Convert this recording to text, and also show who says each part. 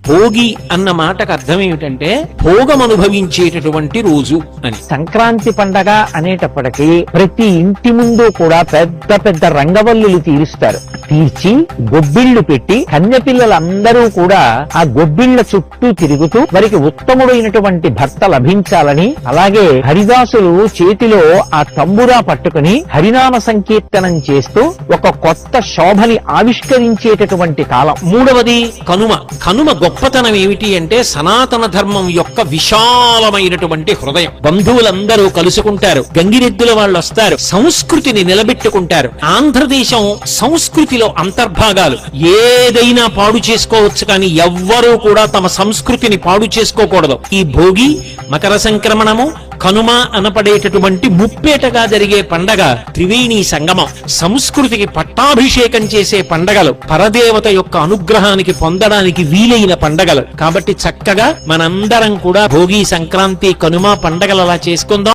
Speaker 1: భోగి అన్న మాటకు అర్థం ఏమిటంటే భోగం అనుభవించేటటువంటి రోజు అని.
Speaker 2: సంక్రాంతి పండగ అనేటప్పటికీ ప్రతి ఇంటి ముందు కూడా పెద్ద పెద్ద రంగవల్లులు తీరుస్తారు. తీర్చి గొబ్బిళ్లు పెట్టి కన్యపిల్లలందరూ కూడా ఆ గొబ్బిళ్ల చుట్టూ తిరుగుతూ వారికి ఉత్తముడైనటువంటి భర్త లభించాలని, అలాగే హరిదాసులు చేతిలో ఆ తంబురా పట్టుకుని హరినామ సంకీర్తనం చేస్తూ ఒక కొత్త శోభని ఆవిష్కరించేటటువంటి కాలం.
Speaker 1: మూడవది కనుమ. కనుమ గొప్పతనం ఏమిటి అంటే సనాతన ధర్మం యొక్క విశాలమైనటువంటి హృదయం. బంధువులందరూ కలుసుకుంటారు, గంగిరెద్దుల వాళ్ళు వస్తారు, సంస్కృతిని నిలబెట్టుకుంటారు. ఆంధ్రదేశం సంస్కృతిలో అంతర్భాగాలు. ఏదైనా పాడు చేసుకోవచ్చు, కానీ ఎవ్వరూ కూడా తమ సంస్కృతిని పాడు చేసుకోకూడదు. ఈ భోగి, మకర సంక్రమణము, కనుమ అనపడేటటువంటి ముప్పేటగా జరిగే పండగ త్రివేణి సంగమం. సంస్కృతికి పట్టాభిషేకం చేసే పండగలు, పరదేవత యొక్క అనుగ్రహానికి పొందడానికి వీలైన పండగలు. కాబట్టి చక్కగా మనందరం కూడా భోగి, సంక్రాంతి, కనుమ పండగలు అలా చేసుకుందాం.